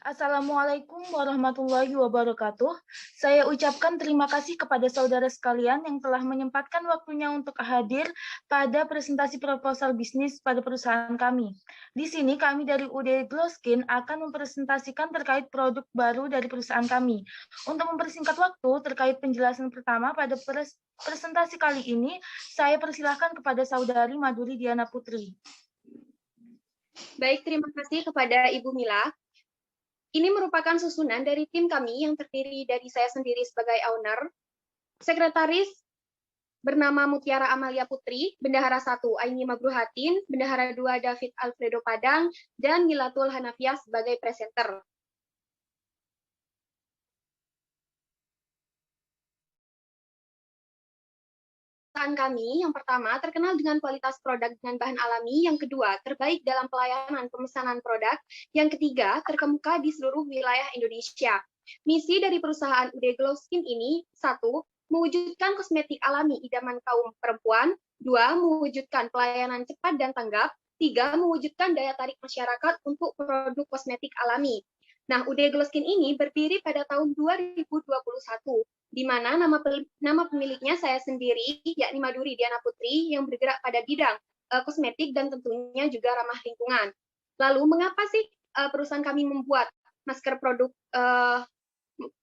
Assalamualaikum warahmatullahi wabarakatuh. Saya ucapkan terima kasih kepada saudara sekalian yang telah menyempatkan waktunya untuk hadir pada presentasi proposal bisnis pada perusahaan kami. Di sini kami dari UD Glowskin akan mempresentasikan terkait produk baru dari perusahaan kami. Untuk mempersingkat waktu terkait penjelasan pertama pada presentasi kali ini, saya persilahkan kepada saudari Maduri Diana Putri. Baik, terima kasih kepada Ibu Mila. Ini merupakan susunan dari tim kami yang terdiri dari saya sendiri sebagai owner, sekretaris bernama Mutiara Amalia Putri, Bendahara 1 Aini Mabruhatin, Bendahara 2 David Alfredo Padang, dan Milatul Hanafiah sebagai presenter. Kami yang pertama terkenal dengan kualitas produk dengan bahan alami, yang kedua terbaik dalam pelayanan pemesanan produk, yang ketiga terkemuka di seluruh wilayah Indonesia. Misi dari perusahaan UD Glowskin ini, 1. Mewujudkan kosmetik alami idaman kaum perempuan, 2. Mewujudkan pelayanan cepat dan tanggap, 3. Mewujudkan daya tarik masyarakat untuk produk kosmetik alami. Nah, UD Glowskin ini berdiri pada tahun 2021, di mana nama pemiliknya saya sendiri, yakni Maduri Diana Putri, yang bergerak pada bidang kosmetik dan tentunya juga ramah lingkungan. Lalu, mengapa sih perusahaan kami membuat masker produk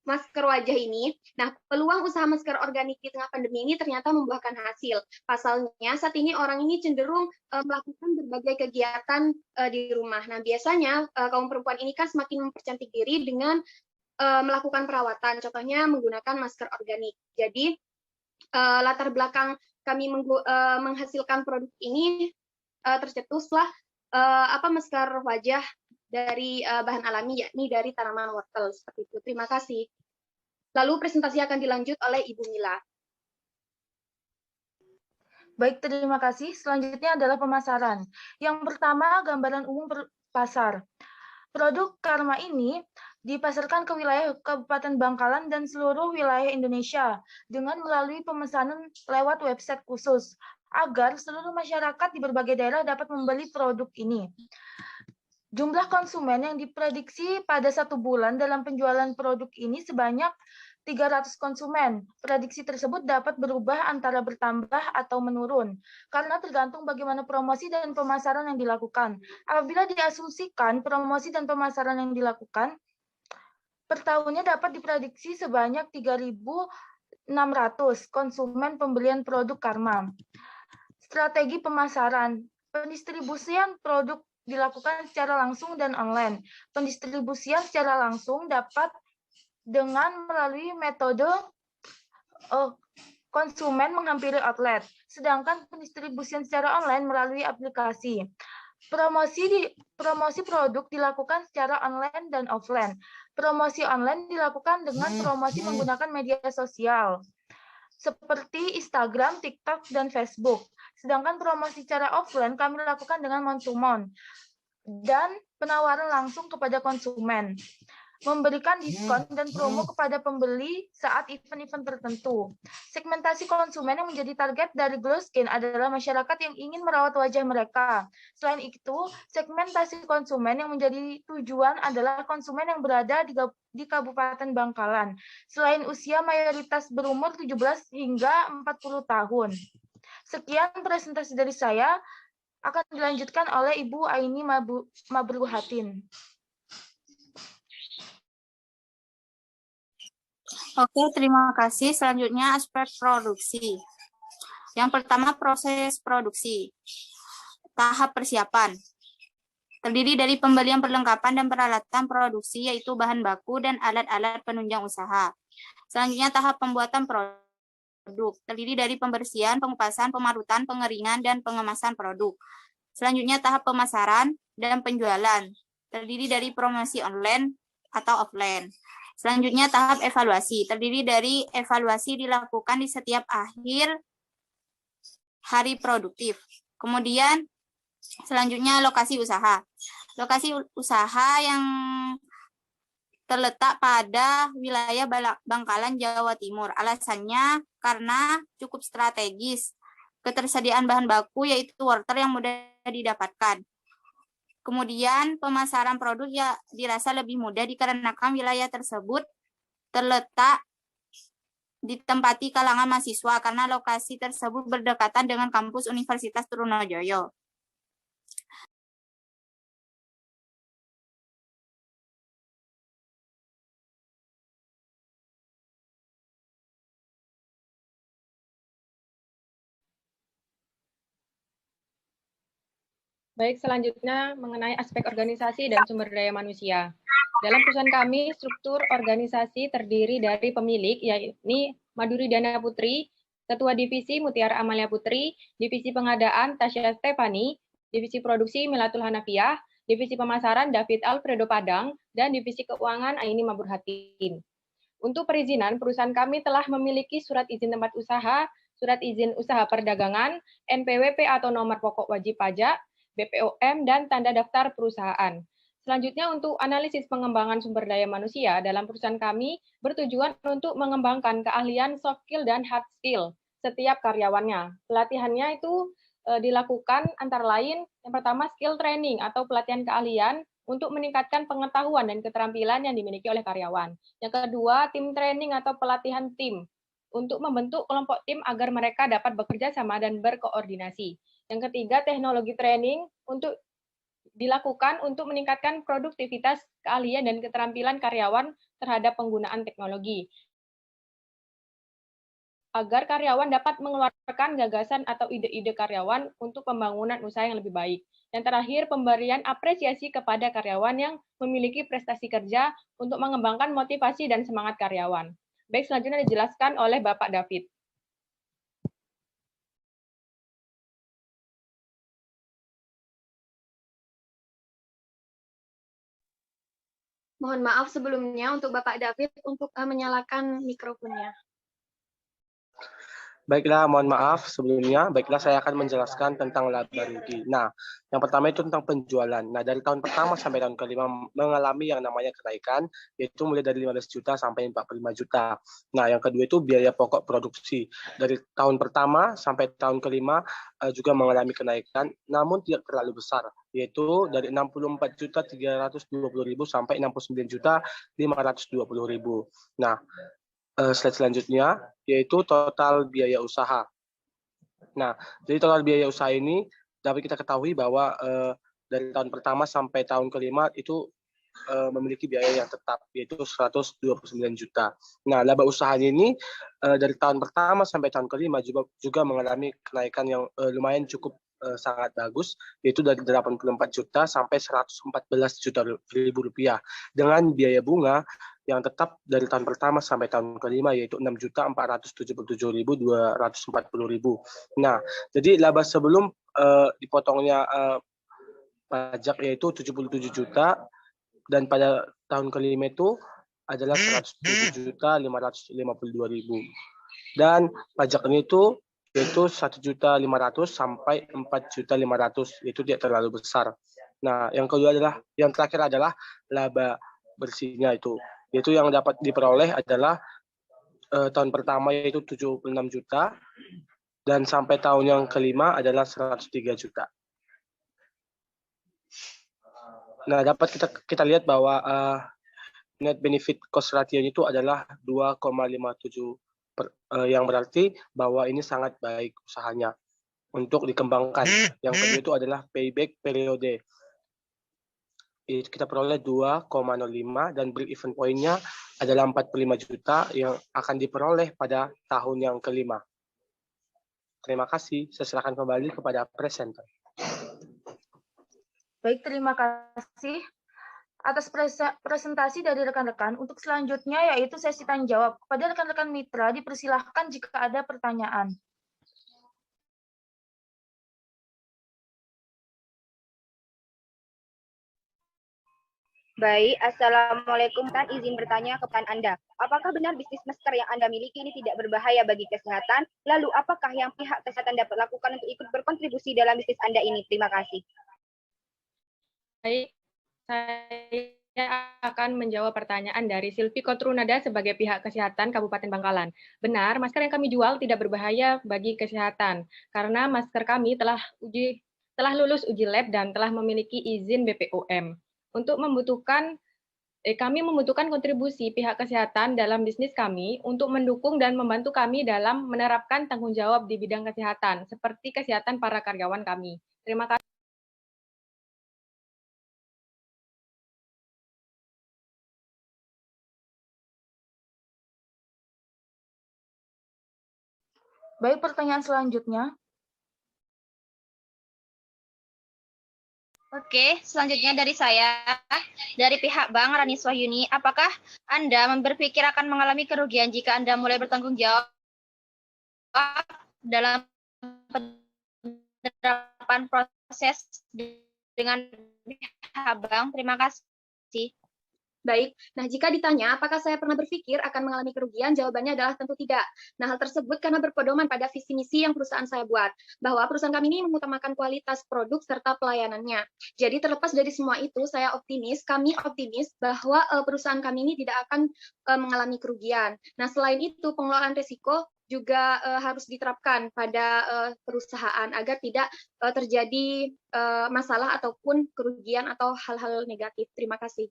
masker wajah ini? Nah, peluang usaha masker organik di tengah pandemi ini ternyata membuahkan hasil. Pasalnya, saat ini orang ini cenderung melakukan berbagai kegiatan di rumah. Nah, biasanya kaum perempuan ini kan semakin mempercantik diri dengan melakukan perawatan, contohnya menggunakan masker organik. Jadi, latar belakang kami menghasilkan produk ini tercetuslah masker wajah dari bahan alami, yakni dari tanaman wortel, seperti itu. Terima kasih. Lalu presentasi akan dilanjut oleh Ibu Mila. Baik, terima kasih. Selanjutnya adalah pemasaran. Yang pertama, gambaran umum pasar. Produk Karma ini dipasarkan ke wilayah Kabupaten Bangkalan dan seluruh wilayah Indonesia dengan melalui pemesanan lewat website khusus agar seluruh masyarakat di berbagai daerah dapat membeli produk ini. Jumlah konsumen yang diprediksi pada 1 bulan dalam penjualan produk ini sebanyak 300 konsumen. Prediksi tersebut dapat berubah antara bertambah atau menurun, karena tergantung bagaimana promosi dan pemasaran yang dilakukan. Apabila diasumsikan promosi dan pemasaran yang dilakukan, per tahunnya dapat diprediksi sebanyak 3.600 konsumen pembelian produk Karma. Strategi pemasaran, pendistribusian produk dilakukan secara langsung dan online. Pendistribusian secara langsung dapat dengan melalui metode konsumen menghampiri outlet, sedangkan pendistribusian secara online melalui aplikasi. Promosi produk dilakukan secara online dan offline. Promosi online dilakukan dengan promosi menggunakan media sosial seperti Instagram, TikTok, dan Facebook. Sedangkan promosi secara offline kami lakukan dengan mount-to-mount dan penawaran langsung kepada konsumen. Memberikan diskon dan promo kepada pembeli saat event-event tertentu. Segmentasi konsumen yang menjadi target dari Glowskin adalah masyarakat yang ingin merawat wajah mereka. Selain itu, segmentasi konsumen yang menjadi tujuan adalah konsumen yang berada di Kabupaten Bangkalan. Selain usia mayoritas berumur 17 hingga 40 tahun. Sekian presentasi dari saya, akan dilanjutkan oleh Ibu Aini Mabruhatin. Oke, terima kasih. Selanjutnya aspek produksi. Yang pertama, proses produksi. Tahap persiapan. Terdiri dari pembelian perlengkapan dan peralatan produksi, yaitu bahan baku dan alat-alat penunjang usaha. Selanjutnya, tahap pembuatan produk. Terdiri dari pembersihan, pengupasan, pemarutan, pengeringan, dan pengemasan produk. Selanjutnya, tahap pemasaran dan penjualan. Terdiri dari promosi online atau offline. Selanjutnya, tahap evaluasi. Terdiri dari evaluasi dilakukan di setiap akhir hari produktif. Kemudian, selanjutnya lokasi usaha. Lokasi usaha yang terletak pada wilayah Bangkalan, Jawa Timur. Alasannya karena cukup strategis. Ketersediaan bahan baku yaitu wortel yang mudah didapatkan. Kemudian pemasaran produk ya dirasa lebih mudah dikarenakan wilayah tersebut terletak ditempati kalangan mahasiswa karena lokasi tersebut berdekatan dengan kampus Universitas Trunojoyo. Baik, selanjutnya mengenai aspek organisasi dan sumber daya manusia. Dalam perusahaan kami, struktur organisasi terdiri dari pemilik, yakni Maduri Dana Putri, Ketua Divisi Mutiara Amalia Putri, Divisi Pengadaan Tasya Stefani, Divisi Produksi Melatul Hanafiah, Divisi Pemasaran David Alfredo Padang, dan Divisi Keuangan Aini Maburhatin. Untuk perizinan, perusahaan kami telah memiliki surat izin tempat usaha, surat izin usaha perdagangan, NPWP atau nomor pokok wajib pajak, BPOM, dan tanda daftar perusahaan. Selanjutnya untuk analisis pengembangan sumber daya manusia dalam perusahaan kami bertujuan untuk mengembangkan keahlian soft skill dan hard skill setiap karyawannya. Pelatihannya itu dilakukan antara lain yang pertama skill training atau pelatihan keahlian untuk meningkatkan pengetahuan dan keterampilan yang dimiliki oleh karyawan. Yang kedua, tim training atau pelatihan tim untuk membentuk kelompok tim agar mereka dapat bekerja sama dan berkoordinasi. Yang ketiga, teknologi training untuk dilakukan untuk meningkatkan produktivitas, keahlian, dan keterampilan karyawan terhadap penggunaan teknologi, agar karyawan dapat mengeluarkan gagasan atau ide-ide karyawan untuk pembangunan usaha yang lebih baik. Yang terakhir, pemberian apresiasi kepada karyawan yang memiliki prestasi kerja untuk mengembangkan motivasi dan semangat karyawan. Baik, selanjutnya dijelaskan oleh Bapak David. Mohon maaf sebelumnya untuk Bapak David untuk menyalakan mikrofonnya. Baiklah, mohon maaf sebelumnya. Baiklah, saya akan menjelaskan tentang laba rugi. Nah, yang pertama itu tentang penjualan. Nah, dari tahun pertama sampai tahun kelima mengalami yang namanya kenaikan, yaitu mulai dari 15 juta sampai 45 juta. Nah, yang kedua itu biaya pokok produksi. Dari tahun pertama sampai tahun kelima juga mengalami kenaikan, namun tidak terlalu besar, yaitu dari 64.320.000 sampai 69.520.000. Nah, slide selanjutnya yaitu total biaya usaha. Nah, jadi total biaya usaha ini dapat kita ketahui bahwa dari tahun pertama sampai tahun kelima itu memiliki biaya yang tetap, yaitu 129 juta. Nah, laba usahanya ini dari tahun pertama sampai tahun kelima juga mengalami kenaikan yang lumayan cukup sangat bagus, yaitu dari 84 juta sampai 114 juta ribu rupiah, dengan biaya bunga yang tetap dari tahun pertama sampai tahun kelima, yaitu 6.477.240.000. Nah, jadi laba sebelum dipotongnya pajak yaitu 77 juta, dan pada tahun kelima itu adalah 107.552.000. Dan pajaknya itu yaitu 1.500.000 sampai 4.500.000, itu tidak terlalu besar. Nah, yang kedua adalah, yang terakhir adalah laba bersihnya yaitu yang dapat diperoleh adalah tahun pertama yaitu 76 juta dan sampai tahun yang kelima adalah 103 juta. Nah, dapat kita lihat bahwa net benefit cost ratio itu adalah 2,57, yang berarti bahwa ini sangat baik usahanya untuk dikembangkan. Yang kedua itu adalah payback periode. Kita peroleh 2,05 dan break even point-nya adalah 45 juta yang akan diperoleh pada tahun yang kelima. Terima kasih. Saya serahkan kembali kepada presenter. Baik, terima kasih atas presentasi dari rekan-rekan. Untuk selanjutnya yaitu sesi tanya jawab. Kepada rekan-rekan mitra dipersilahkan jika ada pertanyaan. Baik, Assalamualaikum. Izin bertanya kepada Anda. Apakah benar bisnis masker yang Anda miliki ini tidak berbahaya bagi kesehatan? Lalu, apakah yang pihak kesehatan dapat lakukan untuk ikut berkontribusi dalam bisnis Anda ini? Terima kasih. Baik, saya akan menjawab pertanyaan dari Silvi Kotrunada sebagai pihak kesehatan Kabupaten Bangkalan. Benar, masker yang kami jual tidak berbahaya bagi kesehatan, karena masker kami telah telah lulus uji lab dan telah memiliki izin BPOM. Kami membutuhkan kontribusi pihak kesehatan dalam bisnis kami untuk mendukung dan membantu kami dalam menerapkan tanggung jawab di bidang kesehatan, seperti kesehatan para karyawan kami. Terima kasih. Baik, pertanyaan selanjutnya. Oke, selanjutnya dari saya, dari pihak Bank Ranis Wahyuni, apakah Anda berpikir akan mengalami kerugian jika Anda mulai bertanggung jawab dalam penerapan proses dengan pihak Bank? Terima kasih. Baik, nah jika ditanya apakah saya pernah berpikir akan mengalami kerugian, jawabannya adalah tentu tidak. Nah, hal tersebut karena berpedoman pada visi misi yang perusahaan saya buat, bahwa perusahaan kami ini mengutamakan kualitas produk serta pelayanannya. Jadi terlepas dari semua itu, kami optimis bahwa perusahaan kami ini tidak akan mengalami kerugian. Nah, selain itu, pengelolaan risiko juga harus diterapkan pada perusahaan agar tidak terjadi masalah ataupun kerugian atau hal-hal negatif. Terima kasih.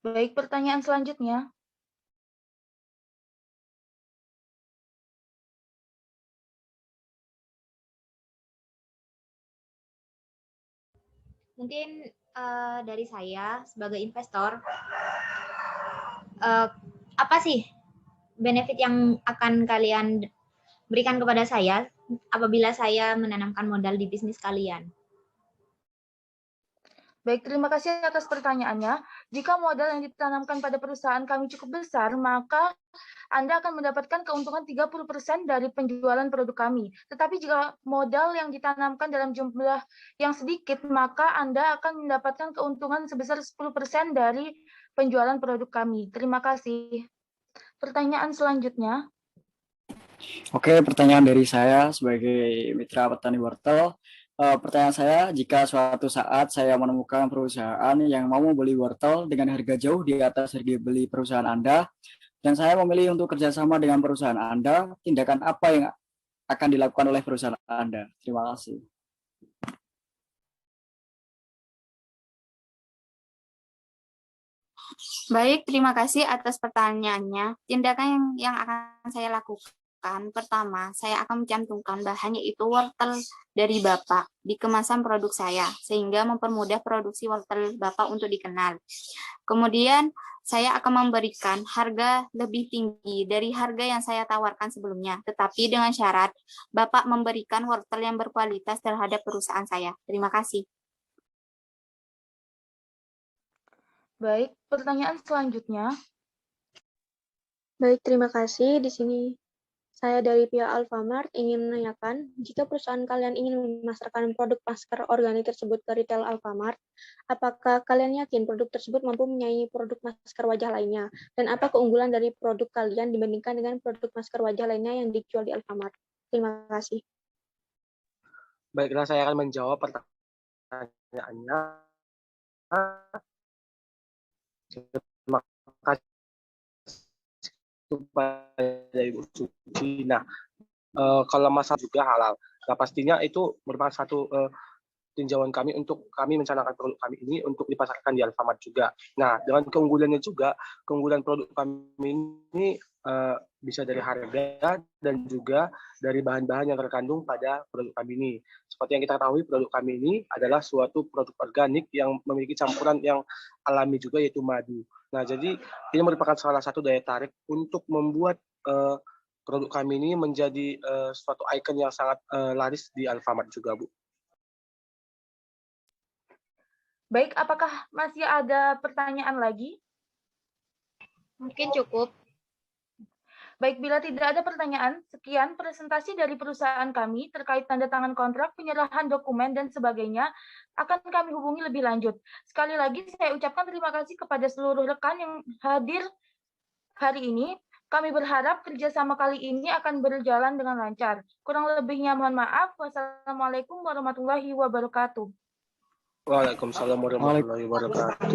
Baik, pertanyaan selanjutnya. Mungkin dari saya sebagai investor, apa sih benefit yang akan kalian berikan kepada saya apabila saya menanamkan modal di bisnis kalian? Baik, terima kasih atas pertanyaannya. Jika modal yang ditanamkan pada perusahaan kami cukup besar, maka Anda akan mendapatkan keuntungan 30% dari penjualan produk kami. Tetapi jika modal yang ditanamkan dalam jumlah yang sedikit, maka Anda akan mendapatkan keuntungan sebesar 10% dari penjualan produk kami. Terima kasih. Pertanyaan selanjutnya. Oke, pertanyaan dari saya sebagai mitra petani wortel. Pertanyaan saya, jika suatu saat saya menemukan perusahaan yang mau membeli wortel dengan harga jauh di atas harga beli perusahaan Anda, dan saya memilih untuk kerjasama dengan perusahaan Anda, tindakan apa yang akan dilakukan oleh perusahaan Anda? Terima kasih. Baik, terima kasih atas pertanyaannya. Tindakan yang akan saya lakukan, pertama, saya akan mencantumkan bahan yaitu wortel dari Bapak di kemasan produk saya, sehingga mempermudah produksi wortel Bapak untuk dikenal. Kemudian, saya akan memberikan harga lebih tinggi dari harga yang saya tawarkan sebelumnya, tetapi dengan syarat Bapak memberikan wortel yang berkualitas terhadap perusahaan saya. Terima kasih. Baik, pertanyaan selanjutnya. Baik, terima kasih. Di sini saya dari pihak Alfamart ingin menanyakan, jika perusahaan kalian ingin memasarkan produk masker organik tersebut ke retail Alfamart, apakah kalian yakin produk tersebut mampu menyaingi produk masker wajah lainnya? Dan apa keunggulan dari produk kalian dibandingkan dengan produk masker wajah lainnya yang dijual di Alfamart? Terima kasih. Baiklah, saya akan menjawab pertanyaannya. Terima kasih kepada Ibu Suci. Nah, kalau masalah juga halal, nah pastinya itu merupakan satu tinjauan kami untuk kami mencanangkan produk kami ini untuk dipasarkan di Alfamart juga. Nah, dengan keunggulannya juga, keunggulan produk kami ini bisa dari harga dan juga dari bahan-bahan yang terkandung pada produk kami ini. Seperti yang kita ketahui, produk kami ini adalah suatu produk organik yang memiliki campuran yang alami juga, yaitu madu. Nah, jadi ini merupakan salah satu daya tarik untuk membuat produk kami ini menjadi suatu ikon yang sangat laris di Alfamart juga, Bu. Baik, apakah masih ada pertanyaan lagi? Mungkin cukup. Baik, bila tidak ada pertanyaan, sekian presentasi dari perusahaan kami terkait tanda tangan kontrak, penyerahan dokumen, dan sebagainya akan kami hubungi lebih lanjut. Sekali lagi, saya ucapkan terima kasih kepada seluruh rekan yang hadir hari ini. Kami berharap kerjasama kali ini akan berjalan dengan lancar. Kurang lebihnya mohon maaf. Wassalamualaikum warahmatullahi wabarakatuh. Waalaikumsalam warahmatullahi wabarakatuh.